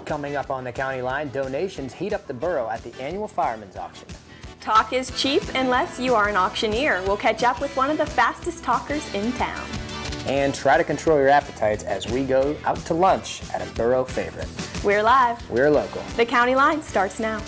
Coming up on the County Line, donations heat up the borough at the annual Fireman's Auction. Talk is cheap unless you are an auctioneer. We'll catch up with one of the fastest talkers in town. And try to control your appetites as we go out to lunch at a borough favorite. We're live. We're local. The County Line starts now.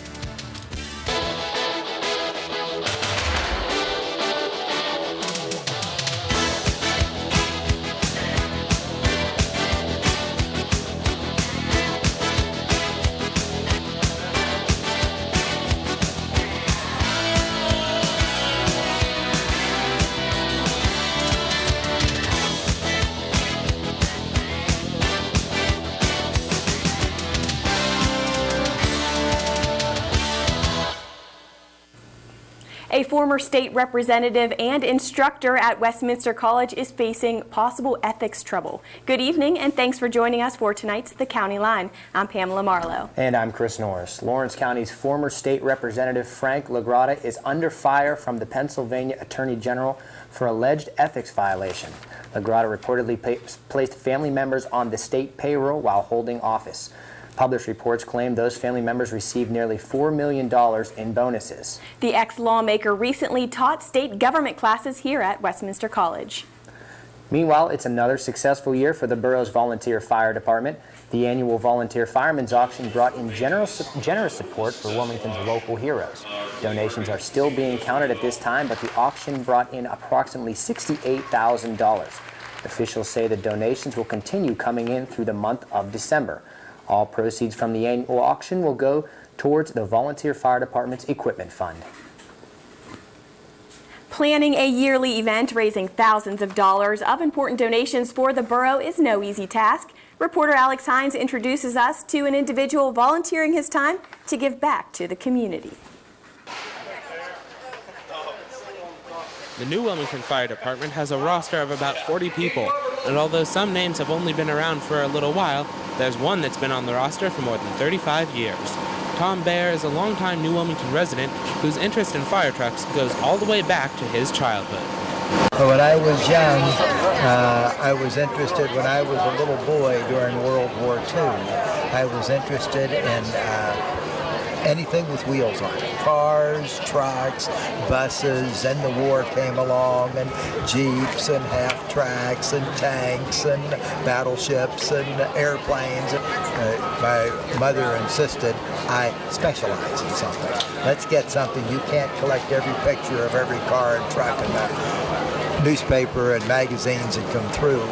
A former state representative and instructor at Westminster College is facing possible ethics trouble. Good evening, and thanks for joining us for tonight's The County Line. I'm Pamela Marlowe. And I'm Chris Norris. Lawrence County's former state representative Frank LaGrotta is under fire from the Pennsylvania Attorney General for alleged ethics violation. LaGrotta reportedly placed family members on the state payroll while holding office. Published reports claim those family members received nearly $4 million in bonuses. The ex-lawmaker recently taught state government classes here at Westminster College. Meanwhile, it's another successful year for the borough's volunteer fire department. The annual volunteer fireman's auction brought in generous support for Wilmington's local heroes. Donations are still being counted at this time, but the auction brought in approximately $68,000. Officials say the donations will continue coming in through the month of December. All proceeds from the annual auction will go towards the Volunteer Fire Department's Equipment Fund. Planning a yearly event raising thousands of dollars of important donations for the borough is no easy task. Reporter Alex Hines introduces us to an individual volunteering his time to give back to the community. The new Wilmington Fire Department has a roster of about 40 people, and although some names have only been around for a little while, there's one that's been on the roster for more than 35 years. Tom Baer is a longtime New Wilmington resident whose interest in fire trucks goes all the way back to his childhood. When I was young, I was interested when I was a little boy during World War II. I was interested in anything with wheels on it. Cars, trucks, buses, then the war came along, and jeeps and half-tracks and tanks and battleships and airplanes. My mother insisted I specialize in something. Let's get something. You can't collect every picture of every car and truck in the newspaper and magazines that come through.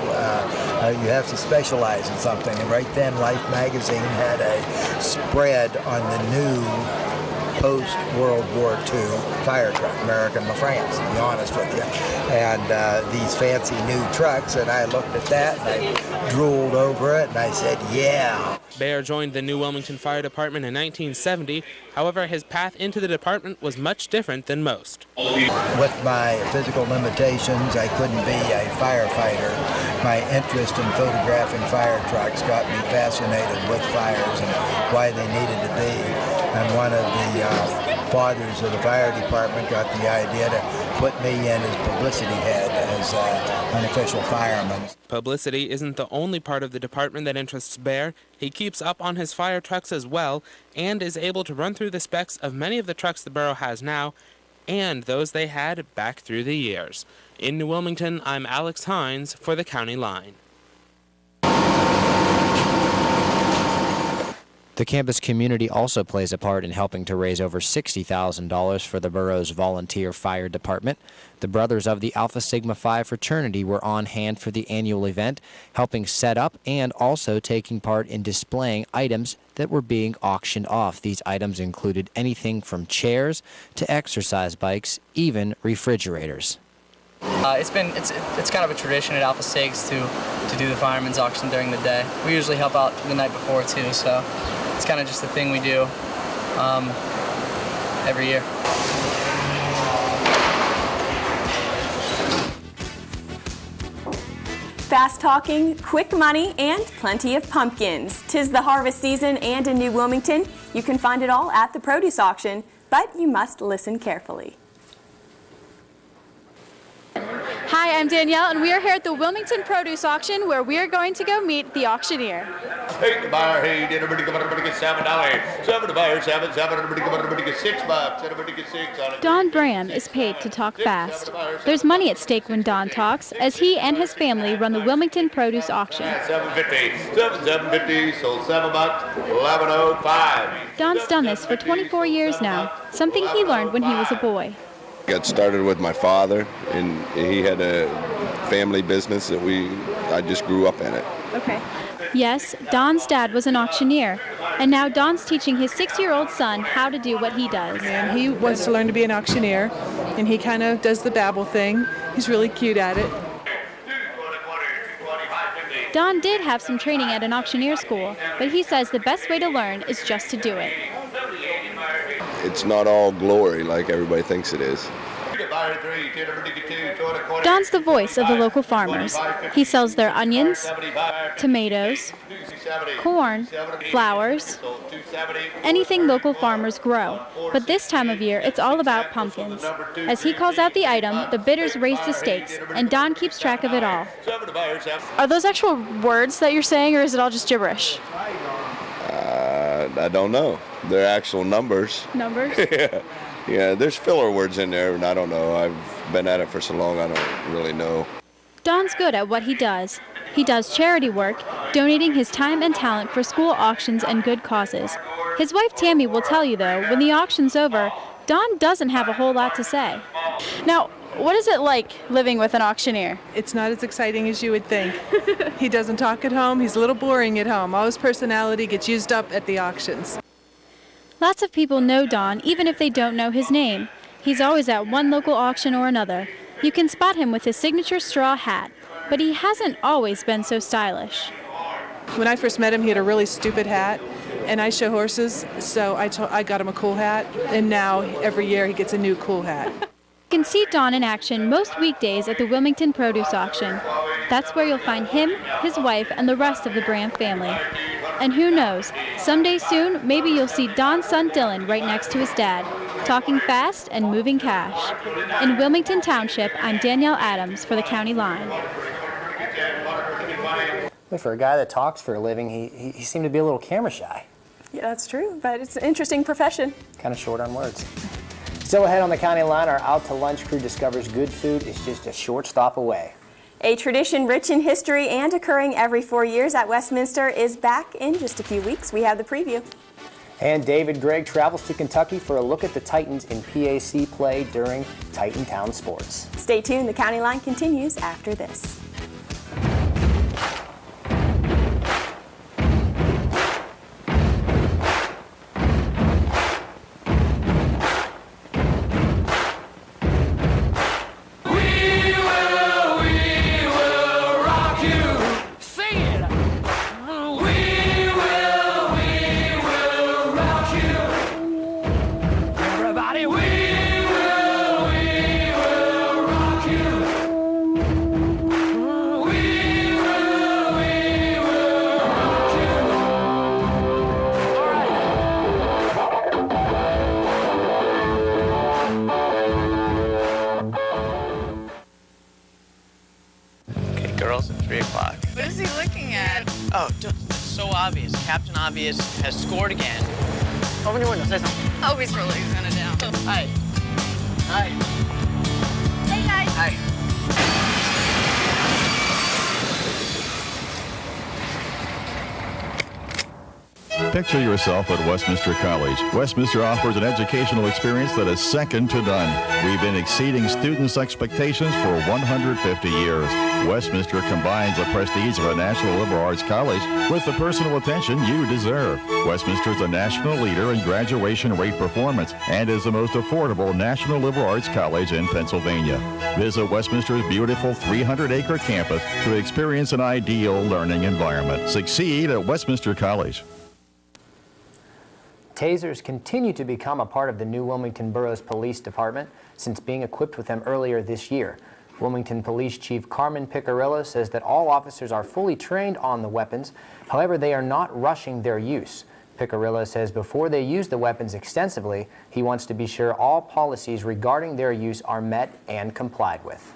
You have to specialize in something. And right then, Life magazine had a spread on the new post-World War II fire truck, American LaFrance, to be honest with you. And these fancy new trucks, and I looked at that, and I drooled over it, and I said, yeah. Baer joined the New Wilmington Fire Department in 1970. However, his path into the department was much different than most. With my physical limitations, I couldn't be a firefighter. My interest in photographing fire trucks got me fascinated with fires and why they needed to be. And one of the fathers of the fire department got the idea to put me in as publicity head as an official fireman. Publicity isn't the only part of the department that interests Baer. He keeps up on his fire trucks as well and is able to run through the specs of many of the trucks the borough has now and those they had back through the years. In New Wilmington, I'm Alex Hines for the County Line. The campus community also plays a part in helping to raise over $60,000 for the borough's volunteer fire department. The Brothers of the Alpha Sigma Phi fraternity were on hand for the annual event, helping set up and also taking part in displaying items that were being auctioned off. These items included anything from chairs to exercise bikes, even refrigerators. It's kind of a tradition at Alpha Sigs to do the fireman's auction during the day. We usually help out the night before too, so it's kind of just a thing we do every year. Fast talking, quick money, and plenty of pumpkins. 'Tis the harvest season, and in New Wilmington, you can find it all at the produce auction, but you must listen carefully. Hi, Hi, I'm Danielle, and we are here at the Wilmington Produce Auction, where we are going to go meet the auctioneer. Hey, the buyer, hey, everybody come on, everybody get $7. 7 to buyer, 7, everybody come on, everybody get $6. Everybody get 6 on it. Don Bram is paid to talk fast. There's money at stake when Don talks, as he and his family run the Wilmington Produce Auction. $7.50, $7.50, sold $7, $11.05. Don's done this for 24 years now, something he learned when he was a boy. Got started with my father, and he had a family business that I just grew up in it. Okay. Yes, Don's dad was an auctioneer, and now Don's teaching his 6-year-old son how to do what he does. And he wants to learn to be an auctioneer, and he kind of does the babble thing. He's really cute at it. Don did have some training at an auctioneer school, but he says the best way to learn is just to do it. It's not all glory like everybody thinks it is. Don's the voice of the local farmers. He sells their onions, tomatoes, corn, flowers, anything local farmers grow. But this time of year, it's all about pumpkins. As he calls out the item, the bidders raise the stakes, and Don keeps track of it all. Are those actual words that you're saying, or is it all just gibberish? I don't know. They're actual numbers. Numbers? Yeah, there's filler words in there, and I don't know. I've been at it for so long, I don't really know. Don's good at what he does. He does charity work, donating his time and talent for school auctions and good causes. His wife Tammy will tell you, though, when the auction's over, Don doesn't have a whole lot to say. Now, what is it like living with an auctioneer? It's not as exciting as you would think. He doesn't talk at home. He's a little boring at home. All his personality gets used up at the auctions. Lots of people know Don, even if they don't know his name. He's always at one local auction or another. You can spot him with his signature straw hat, but he hasn't always been so stylish. When I first met him, he had a really stupid hat, and I show horses, so I got him a cool hat, and now every year he gets a new cool hat. You can see Don in action most weekdays at the Wilmington Produce Auction. That's where you'll find him, his wife, and the rest of the Bram family. And who knows, someday soon, maybe you'll see Don's son Dylan right next to his dad, talking fast and moving cash. In Wilmington Township, I'm Danielle Adams for the County Line. For a guy that talks for a living, he seemed to be a little camera shy. Yeah, that's true, but it's an interesting profession. Kind of short on words. Still ahead on the County Line, our Out to Lunch crew discovers good food is just a short stop away. A tradition rich in history and occurring every 4 years at Westminster is back in just a few weeks. We have the preview. And David Gregg travels to Kentucky for a look at the Titans in PAC play during Titan Town Sports. Stay tuned. The County Line continues after this. Captain Obvious has scored again. Open your window, say something. Oh, he's really gonna down. Hi. Hi. Hey, guys. Hi. Picture yourself at Westminster College. Westminster offers an educational experience that is second to none. We've been exceeding students' expectations for 150 years. Westminster combines the prestige of a national liberal arts college with the personal attention you deserve. Westminster is a national leader in graduation rate performance and is the most affordable national liberal arts college in Pennsylvania. Visit Westminster's beautiful 300-acre campus to experience an ideal learning environment. Succeed at Westminster College. Tasers continue to become a part of the new Wilmington Borough's Police Department since being equipped with them earlier this year. Wilmington Police Chief Carmen Picarilla says that all officers are fully trained on the weapons. However, they are not rushing their use. Picarilla says before they use the weapons extensively, he wants to be sure all policies regarding their use are met and complied with.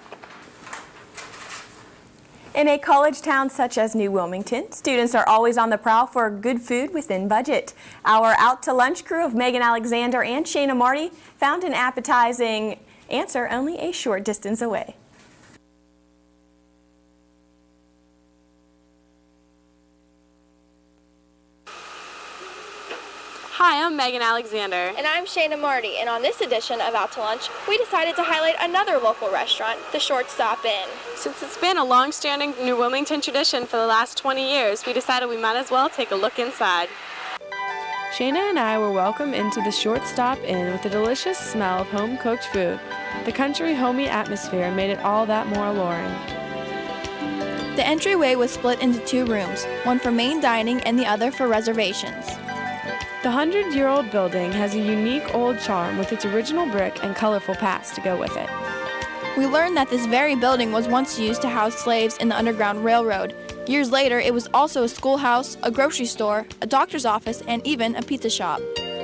In a college town such as New Wilmington, students are always on the prowl for good food within budget. Our Out to Lunch crew of Megan Alexander and Shayna Marty found an appetizing answer only a short distance away. Hi, I'm Megan Alexander. And I'm Shayna Marty, and on this edition of Out to Lunch, we decided to highlight another local restaurant, the Short Stop Inn. Since it's been a long-standing New Wilmington tradition for the last 20 years, we decided we might as well take a look inside. Shayna and I were welcomed into the Short Stop Inn with the delicious smell of home-cooked food. The country, homey atmosphere made it all that more alluring. The entryway was split into 2 rooms, one for main dining and the other for reservations. The 100-year-old building has a unique old charm with its original brick and colorful past to go with it. We learned that this very building was once used to house slaves in the Underground Railroad. Years later, it was also a schoolhouse, a grocery store, a doctor's office, and even a pizza shop.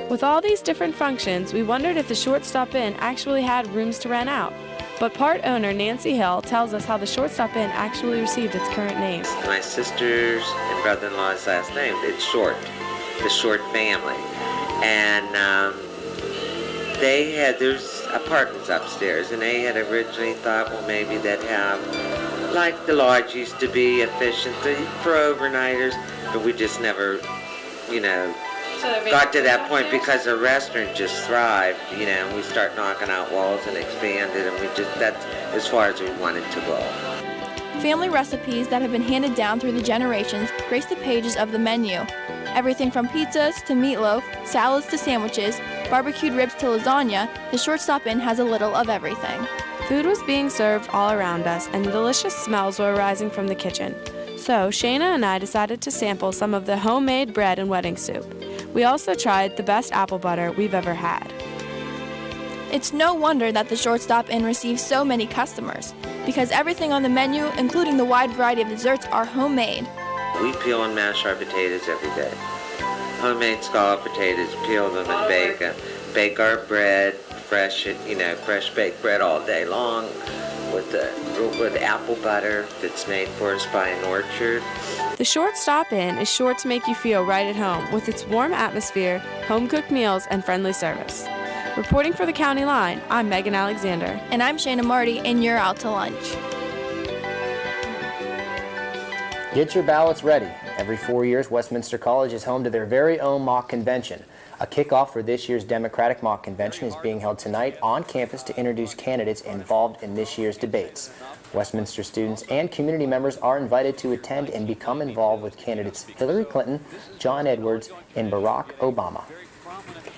With all these different functions, we wondered if the Short Stop Inn actually had rooms to rent out. But part owner Nancy Hill tells us how the Short Stop Inn actually received its current name. My sister's and brother-in-law's last name, it's Short. The Short family, and there's apartments upstairs, and they had originally thought, well, maybe they'd have, like the lodge used to be, efficient for overnighters, but we just never, got to that point because the restaurant just thrived, and we start knocking out walls and expanded, and that's as far as we wanted to go. Family recipes that have been handed down through the generations grace the pages of the menu. Everything from pizzas to meatloaf, salads to sandwiches, barbecued ribs to lasagna, the Short Stop Inn has a little of everything. Food was being served all around us, and delicious smells were arising from the kitchen. So Shayna and I decided to sample some of the homemade bread and wedding soup. We also tried the best apple butter we've ever had. It's no wonder that the Short Stop Inn receives so many customers, because everything on the menu, including the wide variety of desserts, are homemade. We peel and mash our potatoes every day. Homemade scallop potatoes, peel them and bake them. Bake our bread, fresh baked bread all day long with the real good apple butter that's made for us by an orchard. The Short Stop Inn is sure to make you feel right at home with its warm atmosphere, home-cooked meals, and friendly service. Reporting for the County Line, I'm Megan Alexander. And I'm Shayna Marty, and you're Out to Lunch. Get your ballots ready. Every 4 years, Westminster College is home to their very own mock convention. A kickoff for this year's Democratic mock convention is being held tonight on campus to introduce candidates involved in this year's debates. Westminster students and community members are invited to attend and become involved with candidates Hillary Clinton, John Edwards, and Barack Obama.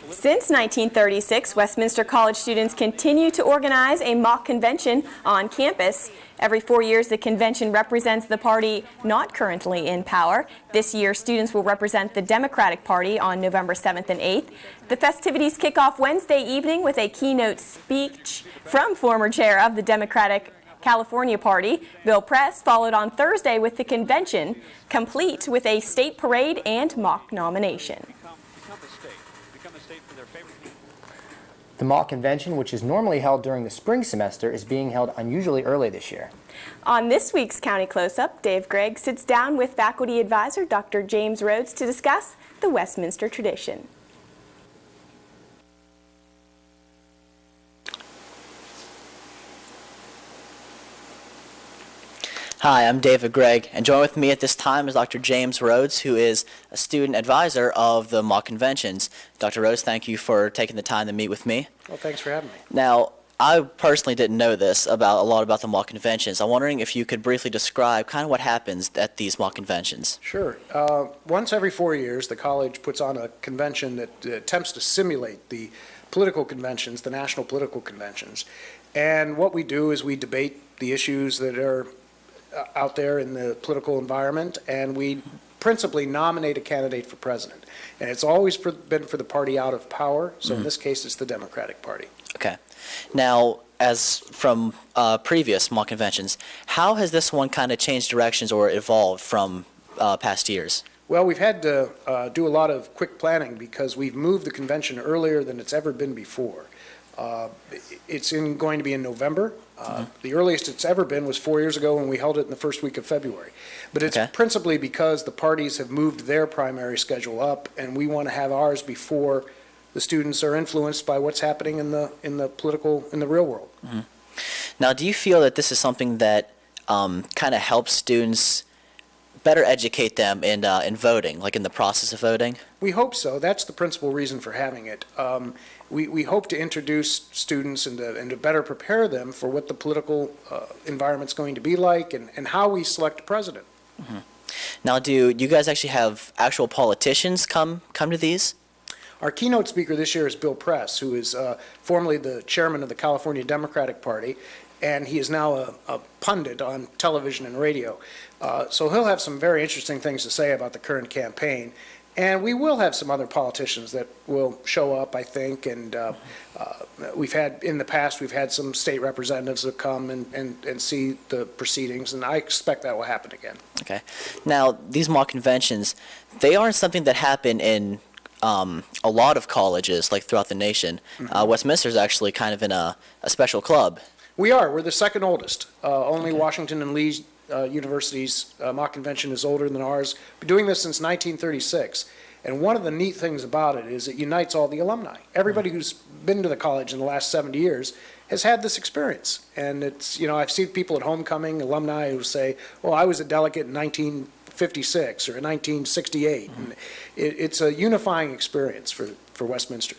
Since 1936, Westminster College students continue to organize a mock convention on campus. Every 4 years, the convention represents the party not currently in power. This year, students will represent the Democratic Party on November 7th and 8th. The festivities kick off Wednesday evening with a keynote speech from former chair of the Democratic California Party, Bill Press, followed on Thursday with the convention, complete with a state parade and mock nomination. The mock convention, which is normally held during the spring semester, is being held unusually early this year. On this week's County Close-Up, Dave Gregg sits down with faculty advisor Dr. James Rhoads to discuss the Westminster tradition. Hi, I'm David Gregg, and join with me at this time is Dr. James Rhoads, who is a student advisor of the mock conventions. Dr. Rhoads, thank you for taking the time to meet with me. Well, thanks for having me. Now, I personally didn't know this a lot about the mock conventions. I'm wondering if you could briefly describe kind of what happens at these mock conventions. Sure. Once every 4 years, the college puts on a convention that attempts to simulate the political conventions, the national political conventions. And what we do is we debate the issues that are out there in the political environment, and we principally nominate a candidate for president. And it's always been for the party out of power, so in this case it's the Democratic Party. Okay. Now, as from previous mock conventions, how has this one kind of changed directions or evolved from past years? Well, we've had to do a lot of quick planning because we've moved the convention earlier than it's ever been before. It's going to be in November. The earliest it's ever been was 4 years ago when we held it in the first week of February. But it's principally because the parties have moved their primary schedule up, and we want to have ours before the students are influenced by what's happening in the real world. Mm-hmm. Now, do you feel that this is something that kind of helps students better educate them in voting, like in the process of voting? We hope so. That's the principal reason for having it. We hope to introduce students and to better prepare them for what the political environment's going to be like and how we select a president. Mm-hmm. Now, do you guys actually have actual politicians come to these? Our keynote speaker this year is Bill Press, who is formerly the chairman of the California Democratic Party, and he is now a pundit on television and radio. So he'll have some very interesting things to say about the current campaign. And we will have some other politicians that will show up, I think, and in the past, we've had some state representatives that come and see the proceedings, and I expect that will happen again. Okay. Now, these mock conventions, they aren't something that happen in a lot of colleges, like throughout the nation. Mm-hmm. Westminster is actually kind of in a special club. We are. We're the second oldest. Only Washington and Lee's University's mock convention is older than ours. We're doing this since 1936. And one of the neat things about it is it unites all the alumni. Everybody who's been to the college in the last 70 years has had this experience. And it's, I've seen people at homecoming, alumni who say, well, I was a delegate in 1956 or in 1968. Mm-hmm. And it's a unifying experience for Westminster.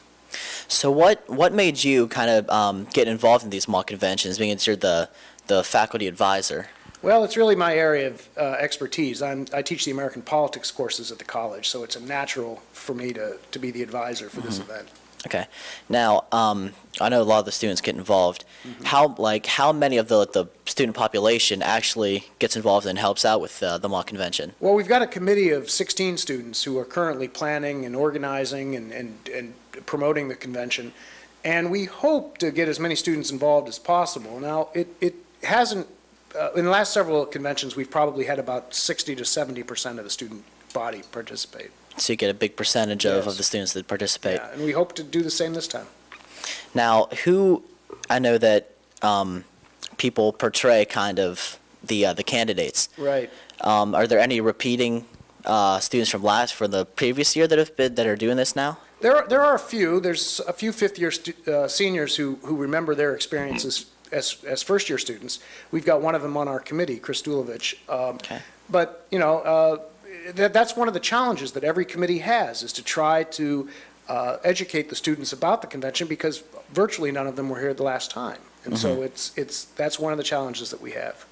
So what made you kind of get involved in these mock conventions, being that you're the faculty advisor? Well, it's really my area of expertise. I teach the American politics courses at the college, so it's a natural for me to be the advisor for this event. Okay. Now, I know a lot of the students get involved. Mm-hmm. How many of the student population actually gets involved and helps out with the mock convention? Well, we've got a committee of 16 students who are currently planning and organizing and promoting the convention, and we hope to get as many students involved as possible. Now, it hasn't. In the last several conventions, we've probably had about 60 to 70% of the student body participate. So you get a big percentage of the students that participate. Yeah, and we hope to do the same this time. Now, I know that people portray kind of the candidates. Right. Are there any repeating students from the previous year that are doing this now? There are a few. There's a few fifth-year seniors who remember their experiences as first-year students. We've got one of them on our committee, Chris Dulovich. Okay. But, that's one of the challenges that every committee has, is to try to educate the students about the convention, because virtually none of them were here the last time. And so that's one of the challenges that we have.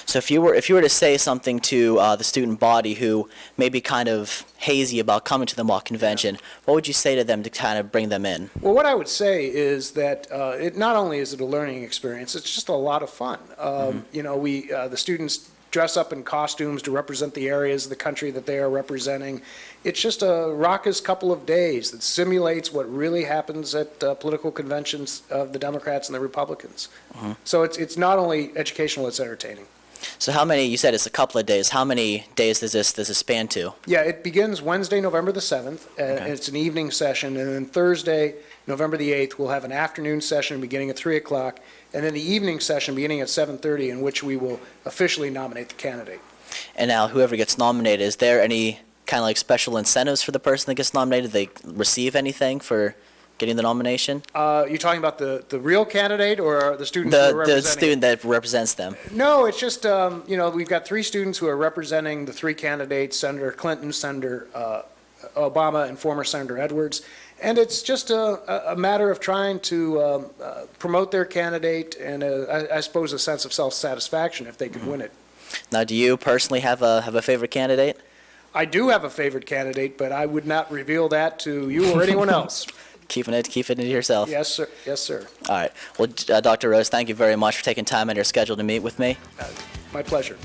So if you were to say something to the student body who may be kind of hazy about coming to the mock convention, what would you say to them to kind of bring them in? Well, what I would say is that it not only is it a learning experience, it's just a lot of fun. The students dress up in costumes to represent the areas of the country that they are representing. It's just a raucous couple of days that simulates what really happens at political conventions of the Democrats and the Republicans. Mm-hmm. So it's not only educational, it's entertaining. So how many, you said it's a couple of days, how many days does this span to? Yeah, it begins Wednesday, November the 7th, and it's an evening session, and then Thursday, November the 8th, we'll have an afternoon session beginning at 3 o'clock, and then the evening session beginning at 7:30, in which we will officially nominate the candidate. And now whoever gets nominated, is there any kind of like special incentives for the person that gets nominated? Do they receive anything for getting the nomination? You're talking about the real candidate or the student who are representing? The student that represents them. No, it's just, we've got 3 students who are representing the 3 candidates, Senator Clinton, Senator Obama, and former Senator Edwards. And it's just a matter of trying to promote their candidate and, I suppose, a sense of self-satisfaction if they could win it. Now, do you personally have a favorite candidate? I do have a favorite candidate, but I would not reveal that to you or anyone else. Keeping it to yourself. Yes, sir. Yes, sir. All right. Well, Dr. Rhoads, thank you very much for taking time out of your schedule to meet with me. My pleasure.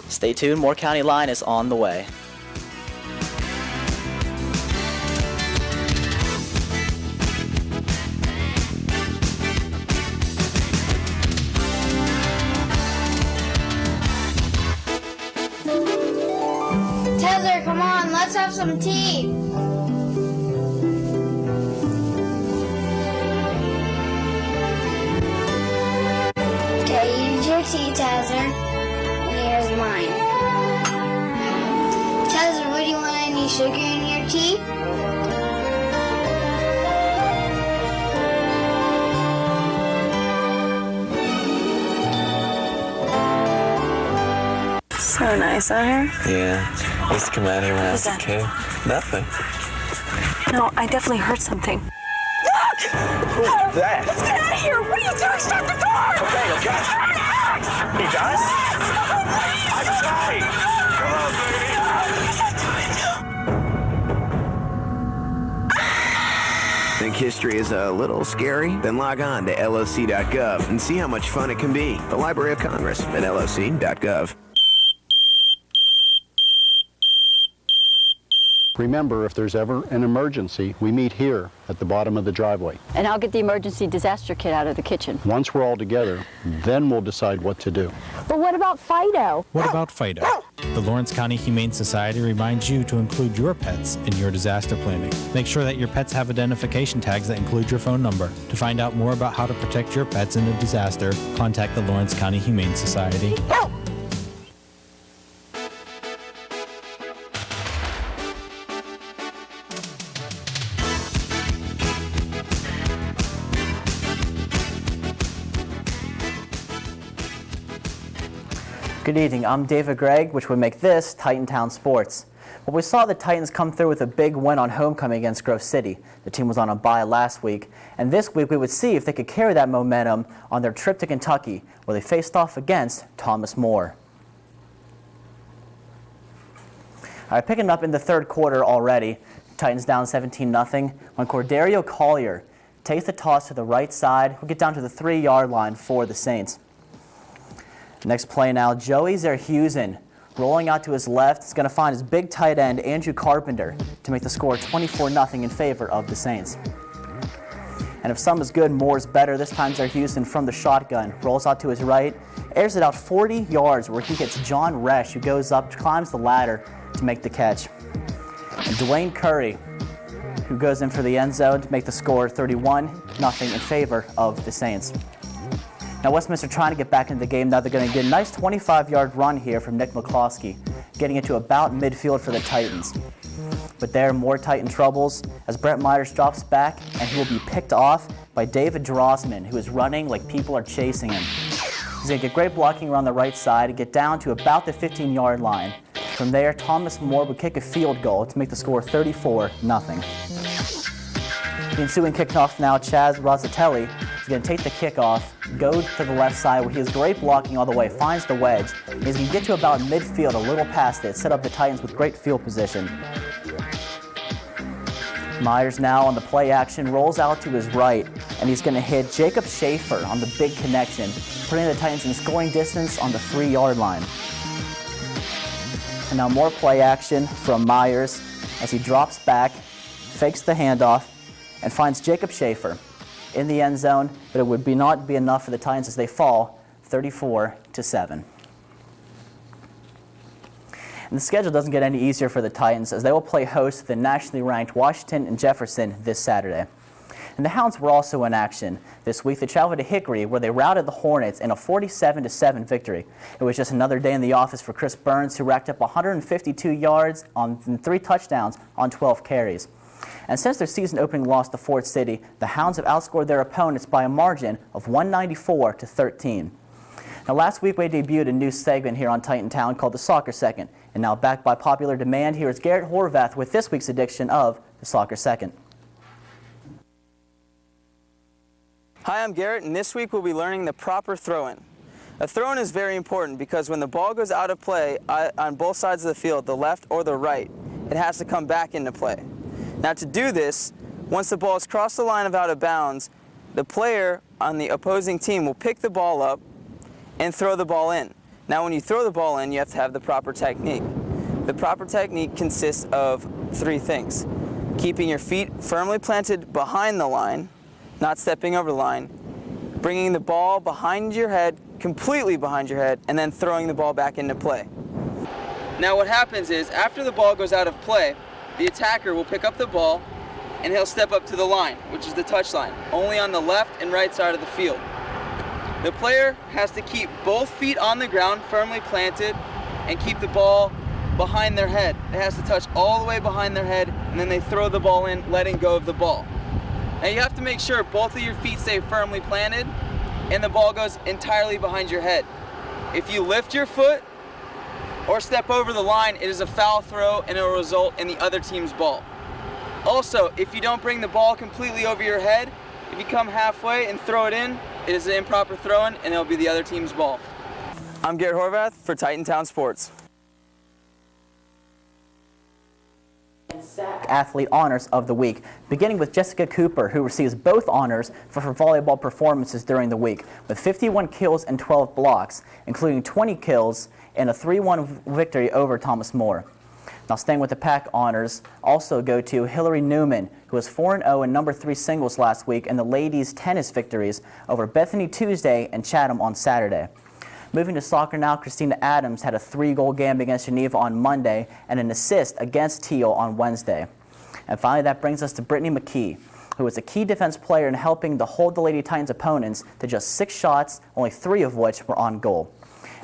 Stay tuned. More County Line is on the way. Tether, come on, let's have some tea. tea, Tazzer. Here's mine. Tazzer, would you want any sugar in your tea? So nice out here. Yeah, I used to come out here when I was a kid. Nothing. No, I definitely heard something. Who's that? Let's get out of here! What are you doing? Stop the door! Okay. He does? I'm sorry. Come on, baby. Think history is a little scary? Then log on to loc.gov and see how much fun it can be. The Library of Congress at loc.gov. Remember, if there's ever an emergency, we meet here at the bottom of the driveway. And I'll get the emergency disaster kit out of the kitchen. Once we're all together, then we'll decide what to do. But what about Fido? What about Fido? The Lawrence County Humane Society reminds you to include your pets in your disaster planning. Make sure that your pets have identification tags that include your phone number. To find out more about how to protect your pets in a disaster, contact the Lawrence County Humane Society. Good evening, I'm David Gregg, which would make this Titantown Sports. Well, we saw the Titans come through with a big win on homecoming against Grove City. The team was on a bye last week, and this week we would see if they could carry that momentum on their trip to Kentucky, where they faced off against Thomas More. All right, picking up in the third quarter already, Titans down 17-0, when Cordario Collier takes the toss to the right side. We'll get down to the 3-yard line for the Saints. Next play now, Joey Zerhusen rolling out to his left. He's going to find his big tight end, Andrew Carpenter, to make the score 24-0 in favor of the Saints. And if some is good, more is better. This time Zerhusen from the shotgun rolls out to his right, airs it out 40 yards where he hits John Resch, who goes up, climbs the ladder to make the catch. And Dwayne Curry, who goes in for the end zone to make the score 31-0 in favor of the Saints. Now Westminster trying to get back into the game. Now they're going to get a nice 25-yard run here from Nick McCloskey, getting it to about midfield for the Titans. But there are more Titan troubles as Brett Myers drops back, and he will be picked off by David Drossman, who is running like people are chasing him. He's going to get great blocking around the right side and get down to about the 15-yard line. From there, Thomas More would kick a field goal to make the score 34-0. The ensuing kickoff now, Chaz Rossatelli is going to take the kickoff, go to the left side where he has great blocking all the way, finds the wedge, and he's going to get to about midfield, a little past it, set up the Titans with great field position. Myers now on the play action, rolls out to his right, and he's going to hit Jacob Schaefer on the big connection, putting the Titans in scoring distance on the 3-yard line. And now more play action from Myers as he drops back, fakes the handoff, and finds Jacob Schaefer in the end zone, but it would not be enough for the Titans as they fall 34-7. And the schedule doesn't get any easier for the Titans as they will play host to the nationally ranked Washington and Jefferson this Saturday. And the Hounds were also in action this week. They traveled to Hickory where they routed the Hornets in a 47-7 victory. It was just another day in the office for Chris Burns, who racked up 152 yards and 3 touchdowns on 12 carries. And since their season opening loss to Fort City, the Hounds have outscored their opponents by a margin of 194-13. Now last week we debuted a new segment here on Titantown called the Soccer Second. And now backed by popular demand, here is Garrett Horvath with this week's edition of the Soccer Second. Hi, I'm Garrett, and this week we'll be learning the proper throw-in. A throw-in is very important because when the ball goes out of play on both sides of the field, the left or the right, it has to come back into play. Now to do this, once the ball has crossed the line of out of bounds, the player on the opposing team will pick the ball up and throw the ball in. Now when you throw the ball in, you have to have the proper technique. The proper technique consists of 3 things. Keeping your feet firmly planted behind the line, not stepping over the line, bringing the ball behind your head, completely behind your head, and then throwing the ball back into play. Now what happens is, after the ball goes out of play, the attacker will pick up the ball and he'll step up to the line, which is the touch line, only on the left and right side of the field. The player has to keep both feet on the ground firmly planted and keep the ball behind their head. It has to touch all the way behind their head, and then they throw the ball in, letting go of the ball. Now you have to make sure both of your feet stay firmly planted and the ball goes entirely behind your head. If you lift your foot or step over the line, it is a foul throw and it will result in the other team's ball. Also, if you don't bring the ball completely over your head, if you come halfway and throw it in, it is an improper throw-in and it'll be the other team's ball. I'm Garrett Horvath for Titantown Sports. Athlete honors of the week, beginning with Jessica Cooper, who receives both honors for her volleyball performances during the week, with 51 kills and 12 blocks, including 20 kills and a 3-1 victory over Thomas More. Now, staying with the pack honors also go to Hillary Newman, who was 4-0 in number 3 singles last week in the ladies' tennis victories over Bethany Tuesday and Chatham on Saturday. Moving to soccer now, Christina Adams had a 3-goal game against Geneva on Monday and an assist against Teal on Wednesday. And finally, that brings us to Brittany McKee, who was a key defense player in helping to hold the Lady Titans' opponents to just 6 shots, only 3 of which were on goal.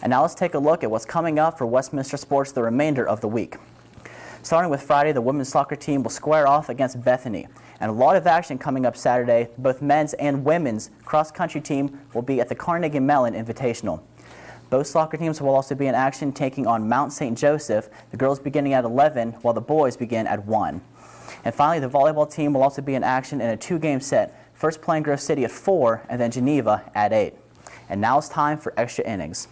And now let's take a look at what's coming up for Westminster Sports the remainder of the week. Starting with Friday, the women's soccer team will square off against Bethany. And a lot of action coming up Saturday. Both men's and women's cross-country team will be at the Carnegie Mellon Invitational. Both soccer teams will also be in action taking on Mount St. Joseph, the girls beginning at 11 while the boys begin at 1. And finally, the volleyball team will also be in action in a 2-game set, first playing Grove City at 4 and then Geneva at 8. And now it's time for extra innings.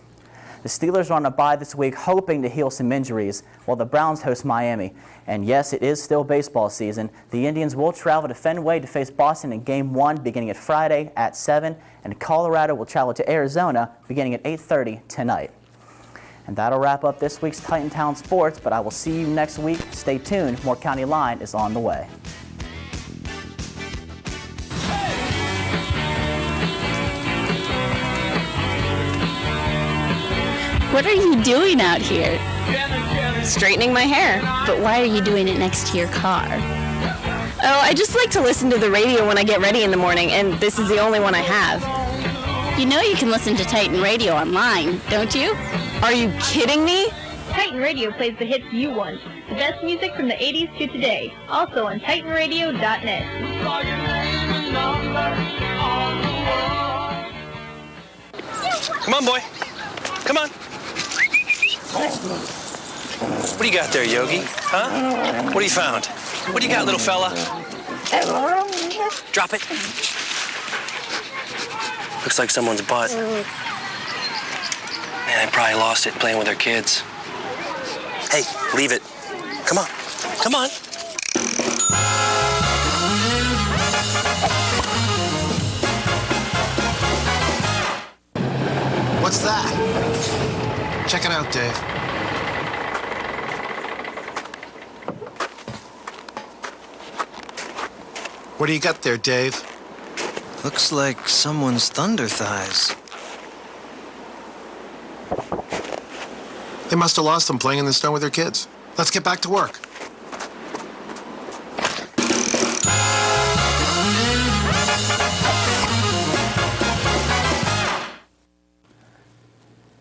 The Steelers are on a bye this week, hoping to heal some injuries, while the Browns host Miami. And yes, it is still baseball season. The Indians will travel to Fenway to face Boston in Game 1 beginning at Friday at 7, and Colorado will travel to Arizona beginning at 8:30 tonight. And that'll wrap up this week's Titantown Sports, but I will see you next week. Stay tuned, more County Line is on the way. What are you doing out here? Straightening my hair. But why are you doing it next to your car? Oh, I just like to listen to the radio when I get ready in the morning, and this is the only one I have. You know you can listen to Titan Radio online, don't you? Are you kidding me? Titan Radio plays the hits you want. The best music from the 80s to today. Also on TitanRadio.net. Come on, boy. Come on. What do you got there, Yogi? Huh? What have you found? What do you got, little fella? Drop it. Looks like someone's butt. Man, they probably lost it playing with their kids. Hey, leave it. Come on. Come on. What's that? Check it out, Dave. What do you got there, Dave? Looks like someone's thunder thighs. They must have lost them playing in the snow with their kids. Let's get back to work.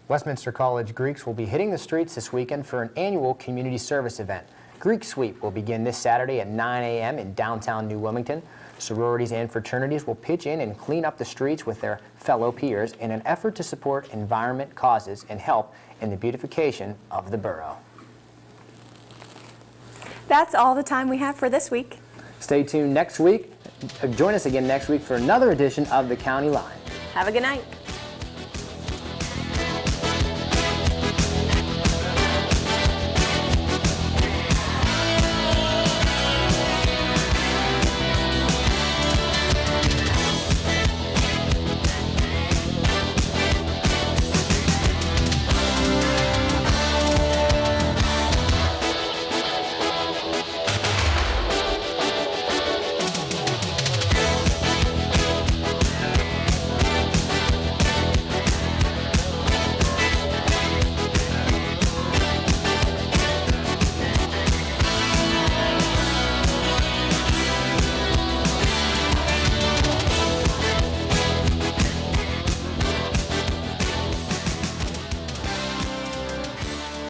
Westminster College Greeks will be hitting the streets this weekend for an annual community service event. Greek Sweep will begin this Saturday at 9 a.m. in downtown New Wilmington. Sororities and fraternities will pitch in and clean up the streets with their fellow peers in an effort to support environment causes and help in the beautification of the borough. That's all the time we have for this week. Stay tuned next week. Join us again next week for another edition of the County Line. Have a good night.